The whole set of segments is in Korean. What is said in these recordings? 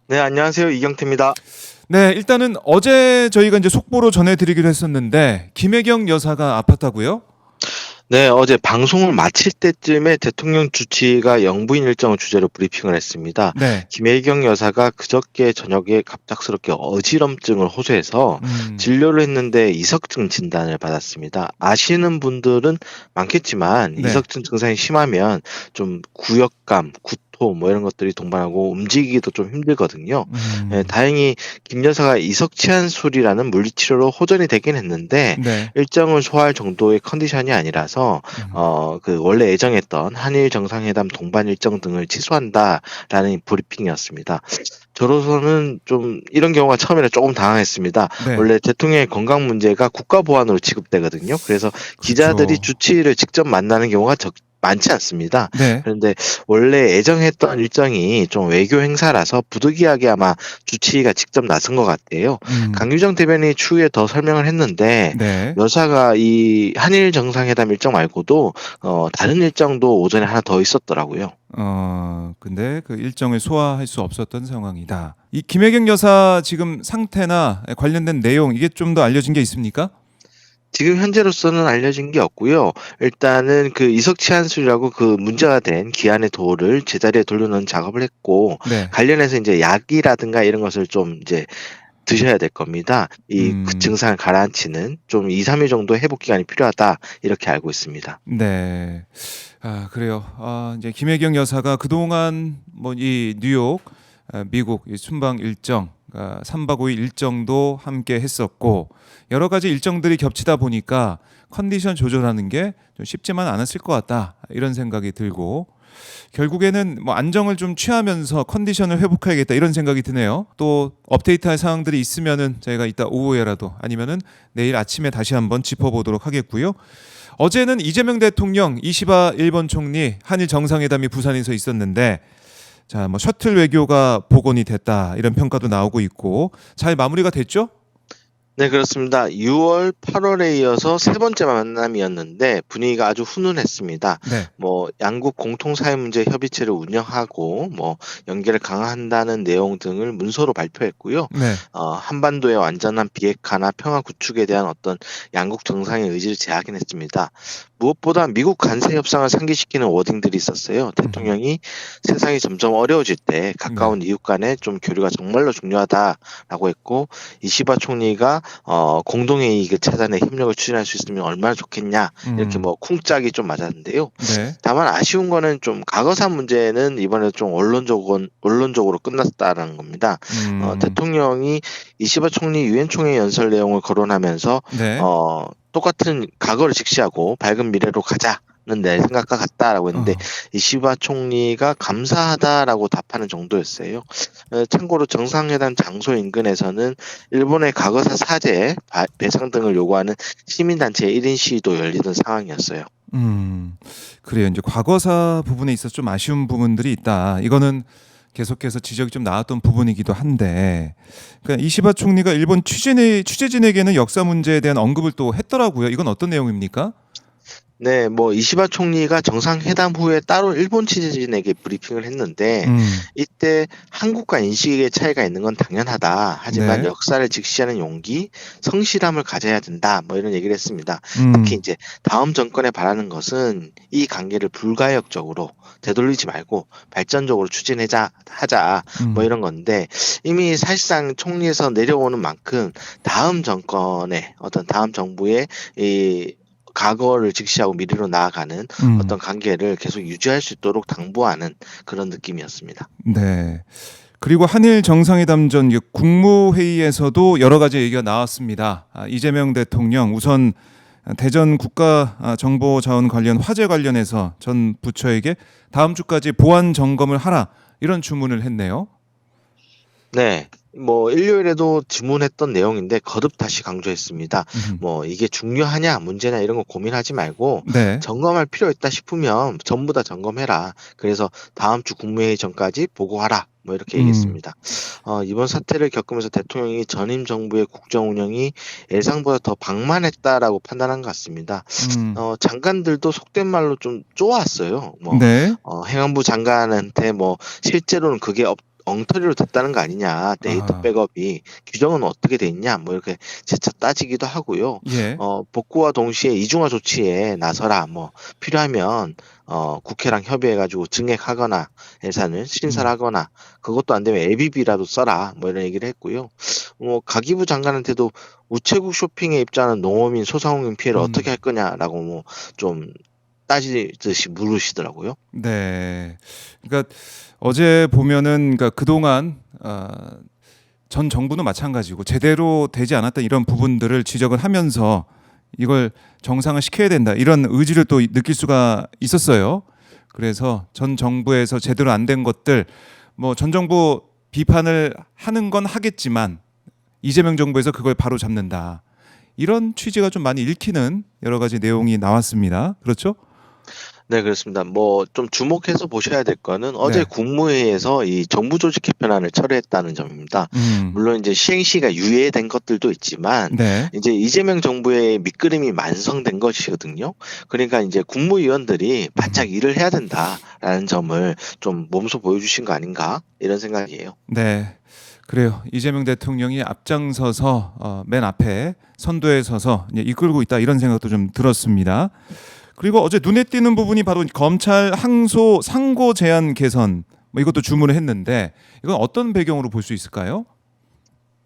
네, 안녕하세요. 이경태입니다. 네, 일단은 어제 저희가 이제 속보로 전해드리기로 했었는데 김혜경 여사가 아팠다고요? 네, 어제 방송을 마칠 때쯤에 대통령 주치의가 영부인 일정을 주제로 브리핑을 했습니다. 네. 김혜경 여사가 그저께 저녁에 갑작스럽게 어지럼증을 호소해서 진료를 했는데 이석증 진단을 받았습니다. 아시는 분들은 많겠지만 네. 이석증 증상이 심하면 좀 구역감, 구토 뭐 이런 것들이 동반하고 움직이기도 좀 힘들거든요. 예, 음. 다행히 김 여사가 이석치환술이라는 물리치료로 호전이 되긴 했는데 네. 일정을 소화할 정도의 컨디션이 아니라서 음. 그 원래 예정했던 한일 정상회담 동반 일정 등을 취소한다라는 브리핑이었습니다. 저로서는 좀 이런 경우가 처음에는 조금 당황했습니다. 네. 원래 대통령의 건강 문제가 국가 보안으로 취급되거든요. 그래서 기자들이 그렇죠. 주치의를 직접 만나는 경우가 많지 않습니다. 네. 그런데 원래 예정했던 일정이 좀 외교 행사라서 부득이하게 아마 주치의가 직접 나선 것 같아요. 음. 강유정 대변인이 추후에 더 설명을 했는데 네. 여사가 이 한일 정상회담 일정 말고도 다른 일정도 오전에 하나 더 있었더라고요. 근데 그 일정을 소화할 수 없었던 상황이다. 이 김혜경 여사 지금 상태나 관련된 내용 이게 좀 더 알려진 게 있습니까? 지금 현재로서는 알려진 게 없고요. 일단은 그 이석치환술이라고 그 문제가 된 기한의 도를 제자리에 돌려놓는 작업을 했고 네. 관련해서 이제 약이라든가 이런 것을 좀 이제 드셔야 될 겁니다. 그 음. 증상을 가라앉히는 좀 2-3일 정도 회복 기간이 필요하다 이렇게 알고 있습니다. 네. 아, 그래요. 이제 김혜경 여사가 그동안 뭐 이 뉴욕, 미국 이 순방 일정, 3박 5일 일정도 함께 했었고 여러 가지 일정들이 겹치다 보니까 컨디션 조절하는 게 좀 쉽지만 않았을 것 같다. 이런 생각이 들고 결국에는 뭐 안정을 좀 취하면서 컨디션을 회복해야겠다 이런 생각이 드네요. 또 업데이트할 사항들이 있으면은 저희가 이따 오후에라도 아니면은 내일 아침에 다시 한번 짚어보도록 하겠고요. 어제는 이재명 대통령, 이시바 일본 총리 한일 정상회담이 부산에서 있었는데 자, 뭐 셔틀 외교가 복원이 됐다 이런 평가도 나오고 있고 잘 마무리가 됐죠? 네, 그렇습니다. 6월, 8월에 이어서 세 번째 만남이었는데 분위기가 아주 훈훈했습니다. 네. 뭐 양국 공통 사회 문제 협의체를 운영하고 뭐 연계를 강화한다는 내용 등을 문서로 발표했고요. 네. 한반도의 완전한 비핵화나 평화 구축에 대한 어떤 양국 정상의 의지를 재확인했습니다. 무엇보다 미국 간세 협상을 상기시키는 워딩들이 있었어요. 음. 대통령이 세상이 점점 어려워질 때 네. 가까운 이웃 간의 좀 교류가 정말로 중요하다라고 했고 이시바 총리가 공동의 이익을 찾아내 협력을 추진할 수 있으면 얼마나 좋겠냐 이렇게 음. 뭐 쿵짝이 좀 맞았는데요. 네. 다만 아쉬운 거는 좀 과거사 문제는 이번에 좀 원론적으로 끝났다라는 겁니다. 음. 대통령이 이시바 총리 유엔 총회 연설 내용을 거론하면서 네. 똑같은 과거를 직시하고 밝은 미래로 가자. 는 내 생각과 같다라고 했는데 어. 이시바 총리가 감사하다라고 답하는 정도였어요. 참고로 정상회담 장소 인근에서는 일본의 과거사 사죄, 배상 등을 요구하는 시민단체의 1인 시위도 열리던 상황이었어요. 음. 그래요. 이제 과거사 부분에 있어서 좀 아쉬운 부분들이 있다. 이거는 계속해서 지적이 좀 나왔던 부분이기도 한데, 그러니까 이시바 총리가 일본 취재진에게는 역사 문제에 대한 언급을 또 했더라고요. 이건 어떤 내용입니까? 네, 뭐 이시바 총리가 정상회담 후에 따로 일본 취재진에게 브리핑을 했는데 음. 이때 한국과 인식의 차이가 있는 건 당연하다. 하지만 네. 역사를 직시하는 용기, 성실함을 가져야 된다. 뭐 이런 얘기를 했습니다. 특히 음. 이제 다음 정권에 바라는 것은 이 관계를 불가역적으로 되돌리지 말고 발전적으로 하자. 뭐 음. 이런 건데 이미 사실상 총리에서 내려오는 만큼 다음 정권의 어떤 다음 정부의 이 과거를 직시하고 미래로 나아가는 음. 어떤 관계를 계속 유지할 수 있도록 당부하는 그런 느낌이었습니다. 네. 그리고 한일 정상회담 전 국무회의에서도 여러 가지 얘기가 나왔습니다. 이재명 대통령 우선 대전 국가정보자원 관련 화재 관련해서 전 부처에게 다음 주까지 보안 점검을 하라 이런 주문을 했네요. 네. 뭐 일요일에도 질문했던 내용인데 거듭 다시 강조했습니다. 음. 뭐 이게 중요하냐 문제냐 이런 거 고민하지 말고 네. 점검할 필요 있다 싶으면 전부 다 점검해라. 그래서 다음 주 국무회의 전까지 보고하라. 뭐 이렇게 음. 얘기했습니다. 이번 사태를 겪으면서 대통령이 전임 정부의 국정 운영이 예상보다 더 방만했다라고 판단한 것 같습니다. 음. 장관들도 속된 말로 좀 쪼았어요. 뭐 네. 행안부 장관한테 뭐 실제로는 그게 엉터리로 됐다는 거 아니냐. 데이터 아, 백업이 규정은 어떻게 돼 있냐. 뭐 이렇게 재차 따지기도 하고요. 예. 복구와 동시에 이중화 조치에 나서라. 뭐 필요하면 국회랑 협의해가지고 증액하거나 예산을 신설을 음, 하거나 그것도 안 되면 ABB라도 써라. 뭐 이런 얘기를 했고요. 가기부 장관한테도 우체국 쇼핑에 입장하는 농어민 소상공인 피해를 어떻게 할 음, 거냐라고 뭐 좀 따지듯이 물으시더라고요. 네. 그러니까 어제 보면은 그러니까 그동안 전 정부는 마찬가지고 제대로 되지 않았던 이런 부분들을 지적을 하면서 이걸 정상화 시켜야 된다 이런 의지를 또 느낄 수가 있었어요. 그래서 전 정부에서 제대로 안 된 것들 뭐 전 정부 비판을 하는 건 하겠지만 이재명 정부에서 그걸 바로 잡는다. 이런 취지가 좀 많이 읽히는 여러 가지 내용이 나왔습니다. 그렇죠? 네, 그렇습니다. 뭐 좀 주목해서 보셔야 될 거는 어제 네. 국무회의에서 이 정부 조직 개편안을 철회했다는 점입니다. 음. 물론 이제 시행 시가 유예된 것들도 있지만 네. 이제 이재명 정부의 밑그림이 완성된 것이거든요. 그러니까 이제 국무위원들이 바짝 음. 일을 해야 된다라는 점을 좀 몸소 보여주신 거 아닌가 이런 생각이에요. 네. 그래요. 이재명 대통령이 앞장서서 맨 앞에 선두에 서서 이제 이끌고 있다 이런 생각도 좀 들었습니다. 그리고 어제 눈에 띄는 부분이 바로 검찰 항소 상고 제한 개선 뭐 이것도 주문을 했는데 이건 어떤 배경으로 볼 수 있을까요?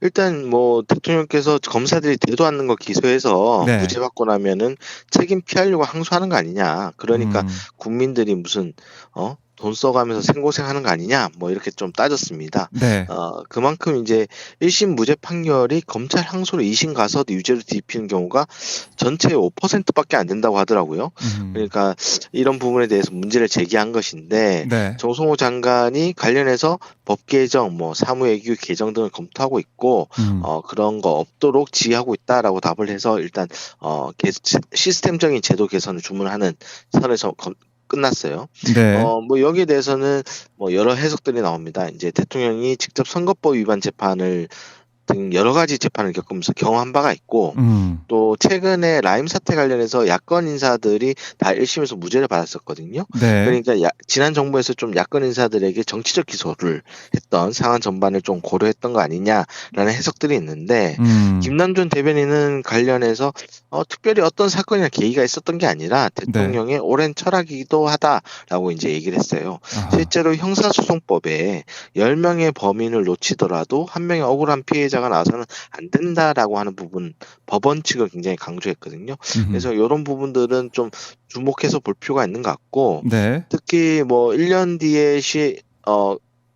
일단 뭐 대통령께서 검사들이 되도 않는 거 기소해서 네. 무죄 받고 나면은 책임 피하려고 항소하는 거 아니냐. 그러니까 음. 국민들이 무슨 돈 써가면서 생고생하는 거 아니냐. 뭐 이렇게 좀 따졌습니다. 네. 그만큼 이제 1심 무죄 판결이 검찰 항소로 2심 가서 유죄로 뒤집히는 경우가 전체의 5%밖에 안 된다고 하더라고요. 음. 그러니까 이런 부분에 대해서 문제를 제기한 것인데 네. 정성호 장관이 관련해서 법 개정, 뭐 사무예규 개정 등을 검토하고 있고 음. 그런 거 없도록 지휘하고 있다라고 답을 해서 일단 시스템적인 제도 개선을 주문하는 선에서 끝났어요. 네. 뭐 여기에 대해서는 뭐 여러 해석들이 나옵니다. 이제 대통령이 직접 선거법 위반 재판을 등 여러 가지 재판을 겪으면서 경험한 바가 있고 음. 또 최근에 라임 사태 관련해서 야권 인사들이 다 1심에서 무죄를 받았었거든요. 네. 그러니까 지난 정부에서 좀 야권 인사들에게 정치적 기소를 했던 상황 전반을 좀 고려했던 거 아니냐라는 해석들이 있는데 음. 김남준 대변인은 관련해서 특별히 어떤 사건이나 계기가 있었던 게 아니라 네. 대통령의 오랜 철학이기도 하다라고 이제 얘기를 했어요. 아하. 실제로 형사소송법에 10명의 범인을 놓치더라도 한 명의 억울한 피해자가 나와서는 안 된다라고 하는 부분 법원 측을 굉장히 강조했거든요. 음흠. 그래서 이런 부분들은 좀 주목해서 볼 필요가 있는 것 같고 네. 특히 뭐 1년 뒤에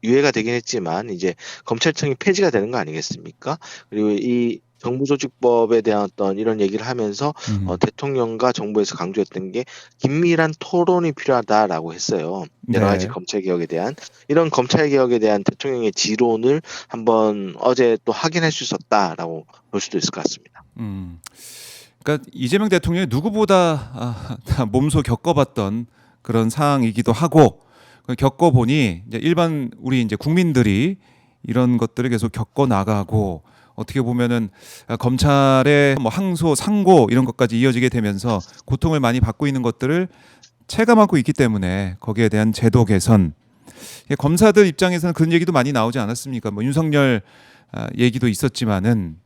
유예가 되긴 했지만 이제 검찰청이 폐지가 되는 거 아니겠습니까? 그리고 이 정부조직법에 대한 어떤 이런 얘기를 하면서 음. 대통령과 정부에서 강조했던 게 긴밀한 토론이 필요하다라고 했어요. 여러 가지 네. 검찰 개혁에 대한 이런 검찰 개혁에 대한 대통령의 지론을 한번 어제 또 확인할 수 있었다라고 볼 수도 있을 것 같습니다. 음. 그러니까 이재명 대통령이 누구보다 다 몸소 겪어봤던 그런 상황이기도 하고 겪어보니 이제 일반 우리 이제 국민들이 이런 것들을 계속 겪어 나가고 어떻게 보면은 검찰의 뭐 항소, 상고 이런 것까지 이어지게 되면서 고통을 많이 받고 있는 것들을 체감하고 있기 때문에 거기에 대한 제도 개선. 검사들 입장에서는 그런 얘기도 많이 나오지 않았습니까? 뭐 윤석열 얘기도 있었지만은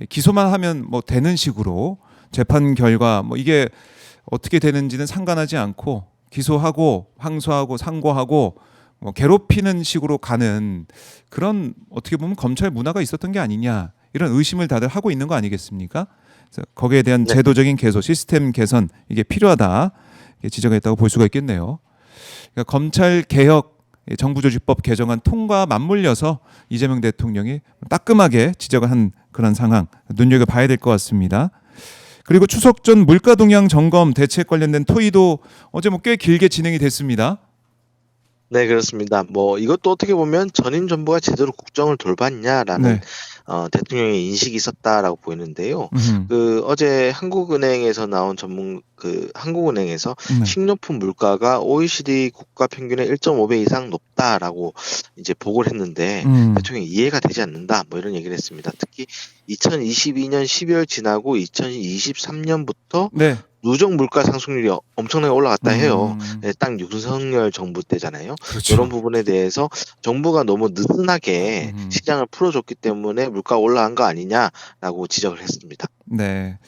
기소만 하면 뭐 되는 식으로 재판 결과 뭐 이게 어떻게 되는지는 상관하지 않고 기소하고 항소하고 상고하고 뭐 괴롭히는 식으로 가는 그런 어떻게 보면 검찰 문화가 있었던 게 아니냐 이런 의심을 다들 하고 있는 거 아니겠습니까? 그래서 거기에 대한 네. 제도적인 개선, 시스템 개선 이게 필요하다 이게 지적했다고 볼 수가 있겠네요. 그러니까 검찰 개혁, 정부조직법 개정안 통과 맞물려서 이재명 대통령이 따끔하게 지적을 한 그런 상황 눈여겨봐야 될 것 같습니다. 그리고 추석 전 물가 동향 점검 대책 관련된 토의도 어제 뭐 꽤 길게 진행이 됐습니다. 네, 그렇습니다. 뭐 이것도 어떻게 보면 전임 정부가 제대로 국정을 돌봤냐라는 네. 대통령의 인식이 있었다라고 보이는데요. 음. 어제 한국은행에서 나온 한국은행에서 네. 식료품 물가가 OECD 국가 평균의 1.5배 이상 높다라고 이제 보고를 했는데 음. 대통령이 이해가 되지 않는다 뭐 이런 얘기를 했습니다. 특히 2022년 12월 지나고 2023년부터 네. 누적 물가 상승률이 엄청나게 올라갔다 해요. 음. 예, 딱 윤석열 정부 때잖아요. 그렇죠. 이런 부분에 대해서 정부가 너무 느슨하게 시장을 풀어줬기 때문에 물가가 올라간 거 아니냐라고 지적을 했습니다. 네.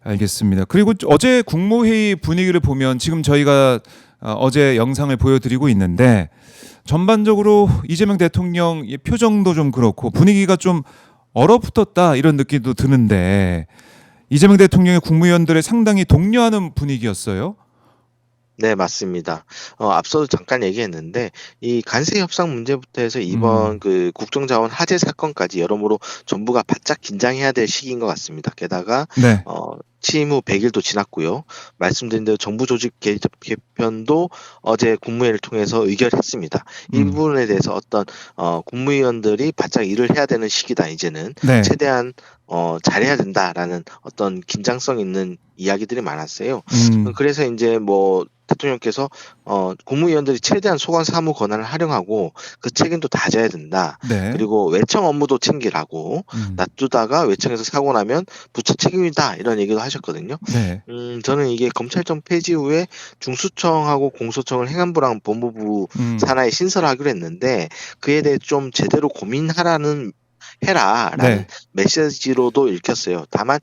알겠습니다. 그리고 어제 국무회의 분위기를 보면 지금 저희가 어제 영상을 보여드리고 있는데 전반적으로 이재명 대통령의 표정도 좀 그렇고 분위기가 좀 얼어붙었다 이런 느낌도 드는데 이재명 대통령의 국무위원들을 상당히 독려하는 분위기였어요. 네, 맞습니다. 앞서도 잠깐 얘기했는데 이 관세 협상 문제부터 해서 이번 그 국정자원 화재 사건까지 여러모로 정부가 바짝 긴장해야 될 시기인 것 같습니다. 게다가 네. 취임 후 100일도 지났고요. 말씀드린 대로 정부 조직 개편도 어제 국무회의를 통해서 의결했습니다. 이 부분에 대해서 어떤 국무위원들이 바짝 일을 해야 되는 시기다. 이제는 네. 최대한 잘해야 된다라는 어떤 긴장성 있는 이야기들이 많았어요. 그래서 이제 뭐 대통령께서 국무위원들이 최대한 소관 사무 권한을 활용하고 그 책임도 다져야 된다. 네. 그리고 외청 업무도 챙기라고 놔두다가 외청에서 사고 나면 부처 책임이다 이런 얘기도 하셨거든요. 네. 저는 이게 검찰청 폐지 후에 중수청하고 공소청을 행안부랑 법무부 산하에 신설하기로 했는데 그에 대해 좀 제대로 고민하라는 해라라는 네. 메시지로도 읽혔어요. 다만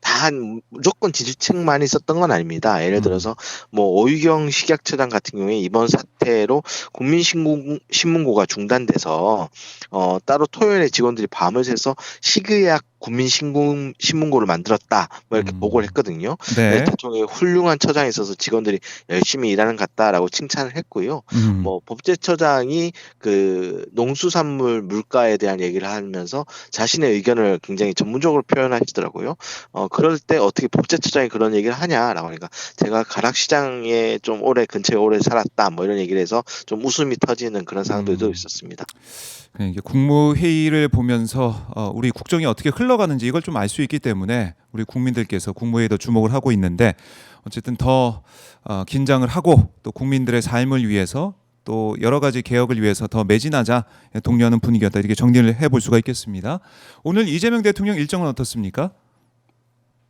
다 무조건 지지층만 있었던 건 아닙니다. 예를 들어서 오유경 식약처장 같은 경우에 이번 사태로 국민신문고가 중단돼서 따로 토요일에 직원들이 밤을 새서 식의약 국민신문고를 만들었다 뭐 이렇게 보고를 했거든요. 네. 대통령이 훌륭한 처장이 있어서 직원들이 열심히 일하는 것 같다라고 칭찬을 했고요. 법제처장이 그 농수산물 물가에 대한 얘기를 하면서 자신의 의견을 굉장히 전문적으로 표현하시더라고요. 그럴 때 어떻게 법제처장이 그런 얘기를 하냐라고 하니까 제가 가락시장에 좀 근처에 오래 살았다 뭐 이런 얘기를 해서 좀 웃음이 터지는 그런 상황들도 있었습니다. 이게 국무회의를 보면서 우리 국정이 어떻게 흘러가는지 이걸 좀 알 수 있기 때문에 우리 국민들께서 국무회의도 주목을 하고 있는데 어쨌든 더 긴장을 하고 또 국민들의 삶을 위해서 또 여러 가지 개혁을 위해서 더 매진하자 독려하는 분위기였다 이렇게 정리를 해볼 수가 있겠습니다. 오늘 이재명 대통령 일정은 어떻습니까?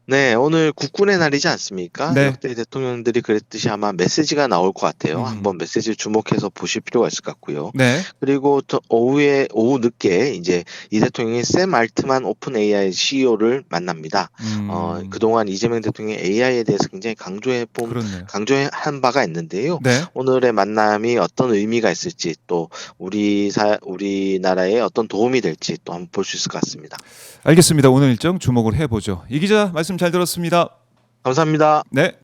네, 오늘 국군의 날이지 않습니까? 네. 역대 대통령들이 그랬듯이 아마 메시지가 나올 것 같아요. 한번 메시지를 주목해서 보실 필요가 있을 것 같고요. 네. 그리고 오후 늦게 이제 이 대통령이 샘 알트만 오픈 AI CEO를 만납니다. 그동안 이재명 대통령이 AI에 대해서 굉장히 그렇네요. 강조한 바가 있는데요. 네. 오늘의 만남이 어떤 의미가 있을지 또 우리나라에 어떤 도움이 될지 또 한번 볼 수 있을 것 같습니다. 알겠습니다. 오늘 일정 주목을 해보죠. 이 기자 말씀 잘 들었습니다. 감사합니다. 네.